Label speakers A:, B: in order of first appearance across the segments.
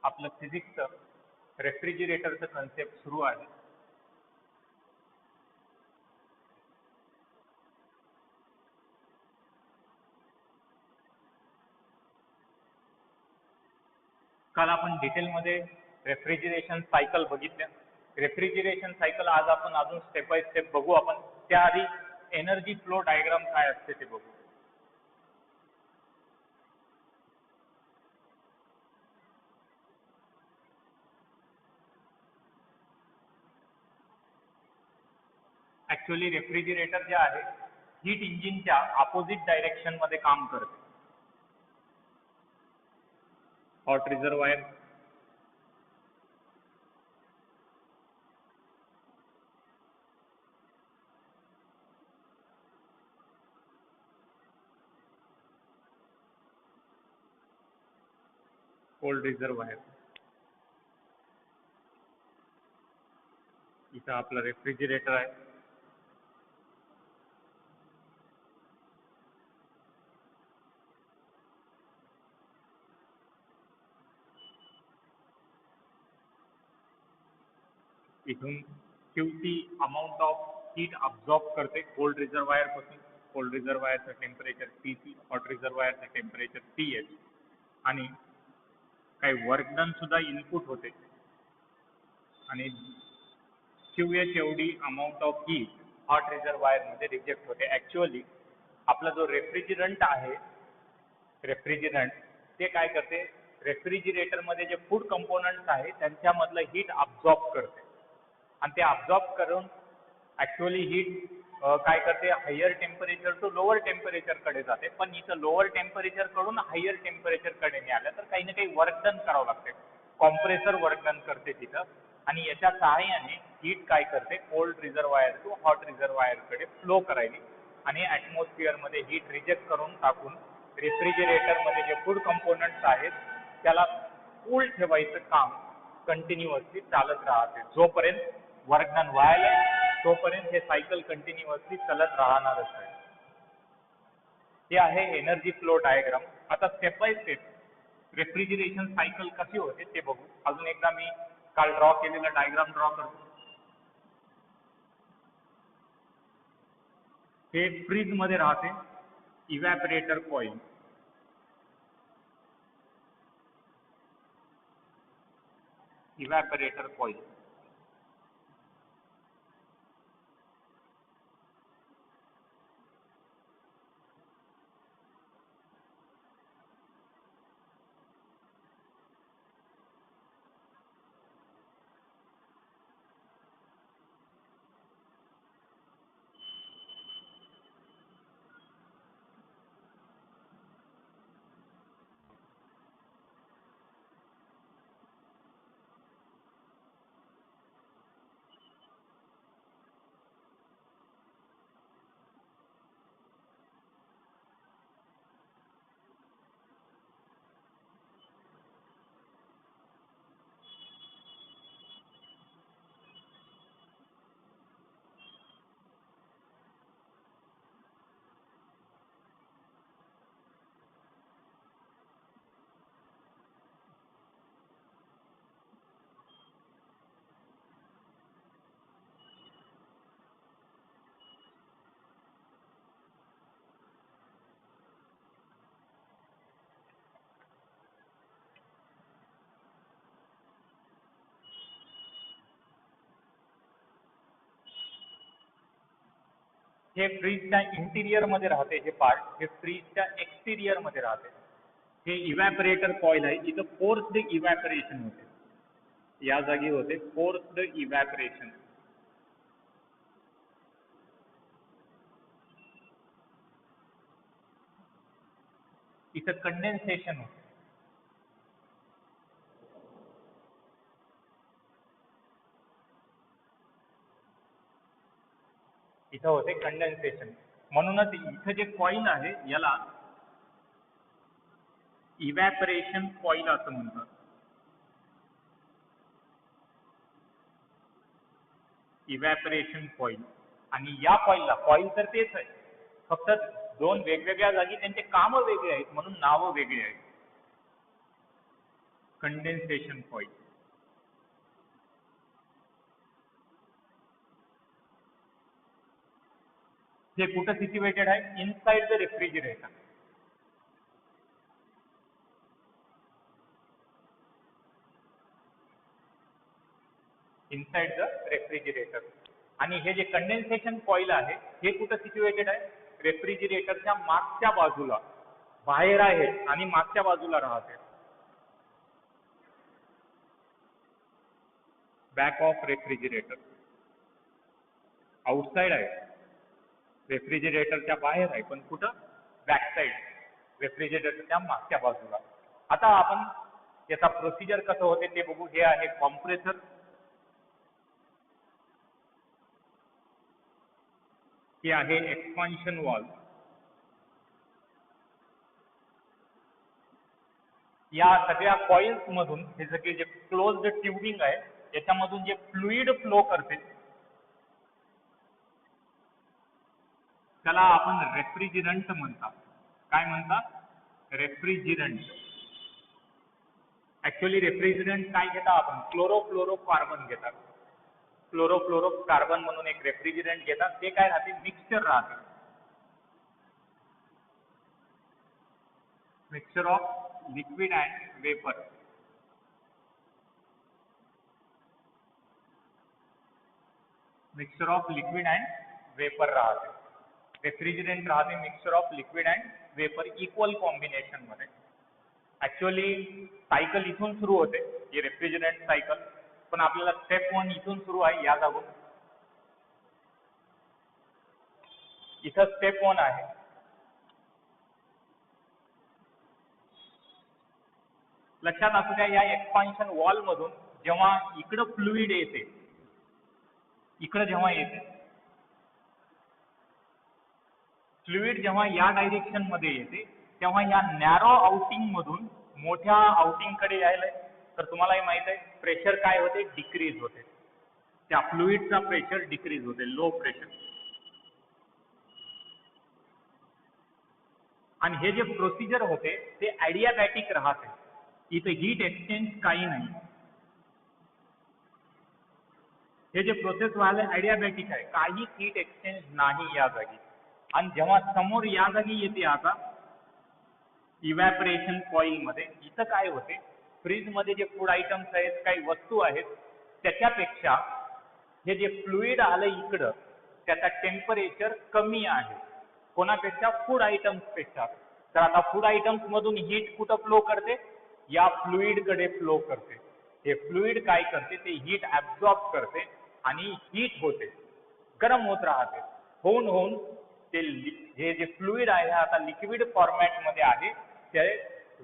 A: आपलं फिजिक्सचं रेफ्रिजिरेटरचं कन्सेप्ट सुरू आहे. काल आपण डिटेलमध्ये रेफ्रिजरेशन सायकल बघितल्या. रेफ्रिजरेशन सायकल आज आपण अजून स्टेप बाय स्टेप बघू. आपण त्याआधी एनर्जी फ्लो डायग्राम काय असते ते बघू. ऍक्च्युअली रेफ्रिजरेटर जे आहे हीट इंजिनच्या अपोजिट डायरेक्शन मध्ये काम करते. Hot reservoir, cold reservoir. इथं आपलं रेफ्रिजरेटर आहे. इथून QC amount of heat absorb करते कोल्ड रिझर्वायर पासून. कोल्ड रिझर्वायरचं टेम्परेचर TC, हॉट रिझर्वायरचं टेम्परेचर TH, आणि काही वर्क डन सुद्धा इनपुट होते आणि QH एवढी अमाऊंट ऑफ हीट हॉट रिझर्वायरमध्ये रिजेक्ट होते. ॲक्च्युअली आपला जो रेफ्रिजरंट आहे, रेफ्रिजरंट ते काय करते, रेफ्रिजरेटरमध्ये जे फूड कंपोनंट्स आहे त्यांच्यामधलं हीट अब्झॉर्ब करते आणि ते अब्झॉर्ब करून ॲक्च्युअली हीट काय करते, हायर टेम्परेचर टू लोअर टेम्परेचरकडे जाते. पण इथं लोअर टेम्परेचरकडून हायर टेम्परेचरकडे नाही आलं तर काही ना काही वर्क डन करावं लागते. कॉम्प्रेसर वर्क डन करते तिथं आणि याच्या सहाय्याने हीट काय करते, कोल्ड रिझर्वायर टू हॉट रिझर्वायरकडे फ्लो करायली आणि ॲटमॉस्फिअरमध्ये हीट रिजेक्ट करून टाकून रेफ्रिजरेटरमध्ये जे फूड कंपोनंट्स आहेत त्याला कूल ठेवायचं काम कंटिन्युअसली चालत राहते. जोपर्यंत वर्क डन व्हायला तोपर्यंत हे सायकल कंटिन्युअसली चालत राहणारच आहे. हे आहे एनर्जी फ्लो डायग्राम. आता step by step refrigeration cycle कशी होते ते बघू. अजून एकदा मी काल ड्रॉ केलेला डायग्राम ड्रॉ करतो. हे फ्रीज मध्ये राहते इव्हॅपरेटर कॉईल. इव्हॅपरेटर कॉईल हे फ्रीजच्या इंटिरियर मध्ये राहते. हे पार्ट हे फ्रीजच्या एक्सटिरियर मध्ये राहते. हे इव्हॅपरेटर कॉईल आहे. इथं फोर्स्ड इव्हॅपरेशन होते. या जागी होते फोर्स्ड इव्हॅपरेशन. इथं कंडेन्सेशन होते. इथं होते कंडेन्सेशन. म्हणूनच इथं जे कॉईल आहे याला इव्हॅपरेशन कॉईल असं म्हणतात. Evaporation coil. आणि या कॉईलला, कॉईल तर तेच आहे, फक्त दोन वेगवेगळ्या जागी त्यांचे कामं वेगळे आहेत म्हणून नावं वेगळी आहेत. Condensation coil. हे कुठं सिच्युएटेड आहे? Inside the refrigerator. Inside the refrigerator. आणि हे जे कंडेन्सेशन कॉईल आहे हे कुठं सिच्युएटेड आहे? रेफ्रिजरेटरच्या मागच्या बाजूला. बाहेर आहे आणि मागच्या बाजूला राहते. Back of refrigerator. आउटसाइड आहे, रेफ्रिजरेटरच्या बाहेर आहे, पण कुठं? बॅक साइड, रेफ्रिजरेटरच्या मागच्या बाजूला. आता आपण याचा प्रोसिजर कसं होते ते बघू. हे आहे कॉम्प्रेसर. हे आहे एक्सपान्शन वॉल्व. या सगळ्या कॉइल्स मधून हे सगळे जे क्लोज्ड ट्यूबिंग आहे याच्यामधून जे फ्लुइड फ्लो करते त्याला आपण रेफ्रिजरंट म्हणतात. काय म्हणतात? रेफ्रिजरंट. ऍक्च्युअली रेफ्रिजरंट काय घेता आपण? क्लोरोफ्लोरोकार्बन घेतात. क्लोरोफ्लोरोकार्बन म्हणून एक रेफ्रिजरंट घेतात. ते काय राहते? मिक्सचर राहते. Mixture of liquid and vapour. Mixture of liquid and vapour राहते. रेफ्रिजरंट राहते mixture of liquid and vapour equal combination मध्ये. ऍक्च्युअली सायकल इथून सुरू होते, ही रेफ्रिजरंट सायकल. पण आपल्याला स्टेप 1 इथून सुरू आहे, या जागून. इथं स्टेप 1 आहे. लक्षात असू द्या, या एक्सपान्शन वॉल मधून जेव्हा इकडं फ्लुइड येते, इकडं जेव्हा येते फ्लुइड, जेव्हा या डायरेक्शन मध्ये येते तेव्हा या नॅरो आउटिंग मधून मोठ्या आउटिंग कडे यायला, तर तुम्हालाही माहित आहे प्रेशर काय होते? डिक्रीज होते. त्या फ्लुइडचा प्रेशर डिक्रीज होते, लो प्रेशर. आणि हे जे प्रोसिजर होते ते ॲडियाबॅटिक राहते. इथे हीट एक्सचेंज काही नाही. हे जे प्रोसेस व्हायला ॲडियाबॅटिक आहे, काही हीट एक्सचेंज नाही या जागी. आणि जेव्हा समोर या जागी येते आता इव्हॅपरेशन कॉईल मध्ये, इथं काय होते? फ्रीज मध्ये जे फूड आयटम्स आहेत, काही वस्तू आहेत, त्याच्यापेक्षा हे जे फ्लुइड आलं इकडं त्याचा टेम्परेचर कमी आहे. कोणापेक्षा? फूड आयटम्स पेक्षा. तर आता फूड आयटम्स मधून हीट कुठं फ्लो करते? या फ्लुइड कडे फ्लो करते. हे फ्लुइड काय करते? ते हीट ऍब्सॉर्ब करते आणि हीट होते, गरम होत राहते. होऊन होऊन ते हे जे फ्लुइड आहे आता लिक्विड फॉर्मॅट मध्ये आहे, ते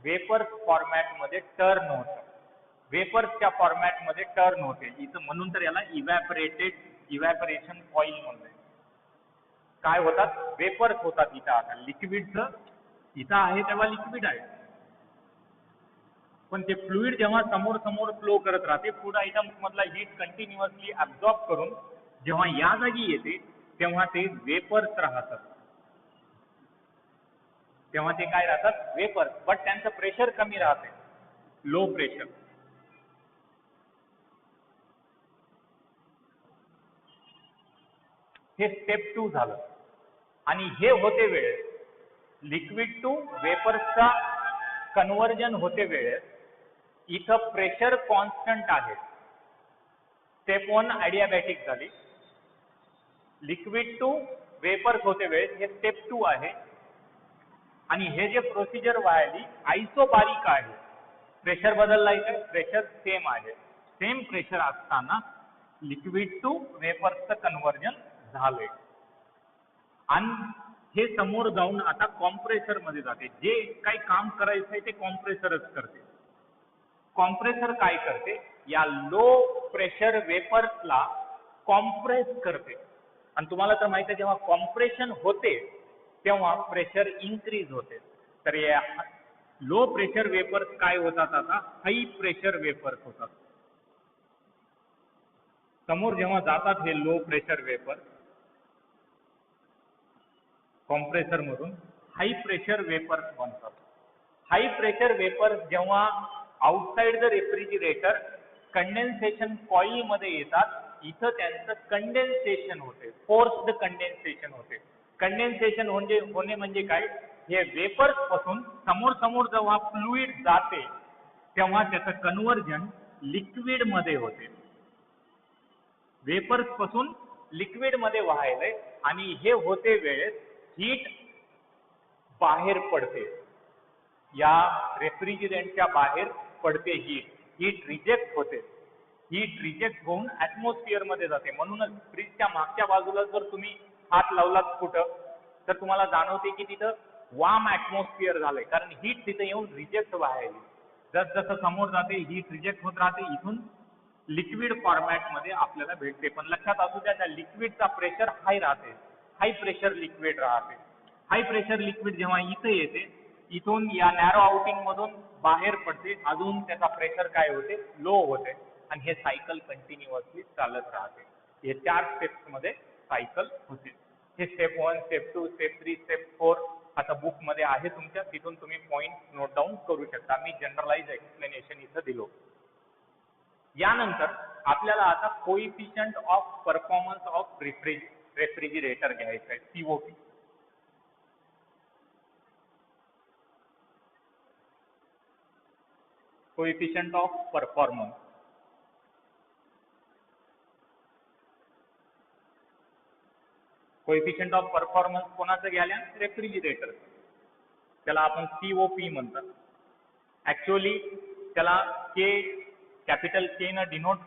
A: वेपर फॉर्मॅट मध्ये टर्न होतं. वेपर्सच्या फॉर्मॅट मध्ये टर्न होते इथं, म्हणून तर याला इव्हॅपरेशन कॉईल म्हणते. काय होतात? वेपर्स होतात इथं. आता लिक्विडचं इथं आहे तेव्हा लिक्विड आहे, पण ते फ्लुइड जेव्हा समोर समोर फ्लो करत राहते, फूड आयटम्स मधला हीट कंटिन्युअसली ऍब्सॉर्ब करून जेव्हा या जागी येते तेव्हा ते वेपर्स राहतात. तेव्हा ते काय राहतात? वेपर्स. बट त्यांचं प्रेशर कमी राहते, लो प्रेशर. हे स्टेप 2 झालं. आणि हे होते वेळेस लिक्विड टू वेपर्सचा कन्व्हर्जन होते वेळेस इथं प्रेशर कॉन्स्टंट आहे. स्टेप 1 ॲडियाबॅटिक झाली. लिक्विड टू वेपर्स होते वेळेस हे स्टेप 2 आहे. आणि हे जे प्रोसिजर व्हायली आयसोबारिक आहे. प्रेशर बदलला, इथे प्रेशर सेम आहे. सेम प्रेशर असताना लिक्विड टू वेपर्सचं कन्व्हर्जन झालंय. आणि हे समोर जाऊन आता कॉम्प्रेसर मध्ये जाते. जे काही काम करायचं आहे ते कॉम्प्रेसरच करते. कॉम्प्रेसर काय करते? या लो प्रेशर वेपर्सला कॉम्प्रेस करते. आणि तुम्हाला तर माहिती आहे जेव्हा कॉम्प्रेशन होते तेव्हा प्रेशर इन्क्रीज होते. तर या लो प्रेशर वेपर्स काय होतात? आता हाई प्रेशर वेपर्स होतात. समोर जेव्हा जातात हे लो प्रेशर वेपर कॉम्प्रेसर मधून हाई प्रेशर वेपर्स बनतात. हाई प्रेशर वेपर्स जेव्हा outside the refrigerator condensation coil मध्ये येतात. इथं त्यांचं कंडेन्सेशन होते, फोर्स्ड कंडेन्सेशन होते. कंडेन्सेशन होणे म्हणजे काय, हे वेपर्स पासून समोर समोर जेव्हा फ्लुइड जाते तेव्हा त्याचं कन्व्हर्जन लिक्विड मध्ये होते. वेपर्स पासून लिक्विड मध्ये व्हायलंय आणि हे होते वेळेस हीट बाहेर पडते, या रेफ्रिजरेंटच्या बाहेर पडते हीट रिजेक्ट होते. हीट रिजेक्ट होऊन ऍटमॉस्फिअर मध्ये जाते. म्हणूनच फ्रीजच्या मागच्या बाजूला जर तुम्ही हात लावलात कुठं तर तुम्हाला जाणवते की तिथं वार्म ऍटमॉस्फिअर झालंय, कारण हीट तिथे येऊन रिजेक्ट व्हायली. जसं समोर जाते हीट रिजेक्ट होत राहते, इथून लिक्विड फॉर्मॅट मध्ये आपल्याला भेटते. पण लक्षात असू द्या, त्या लिक्विडचा प्रेशर हाय राहते, हाय प्रेशर लिक्विड राहते. हाय प्रेशर लिक्विड जेव्हा इथे येते, इथून या नॅरो आउटिंग मधून बाहेर पडते, अजून त्याचा प्रेशर काय होते, लो होते आणि हे सायकल कंटिन्युअसली चालत राहते. हे 4 स्टेप्स मध्ये सायकल होते. हे स्टेप 1, स्टेप 2, स्टेप 3, स्टेप 4 आता बुक मध्ये आहे तुमच्या, तिथून तुम्ही पॉइंट नोट डाऊन करू शकता. मी जनरलाइज एक्सप्लेनेशन इथं दिलो. यानंतर आपल्याला आता coefficient of performance of refrigerator घ्यायचं आहे, COP. Coefficient of performance. Coefficient of performance कोणाचं घ्यायला, रेफ्रिजरेटर. त्याला आपण COP म्हणतात. ऍक्च्युअली त्याला कॅपिटल K न डिनोट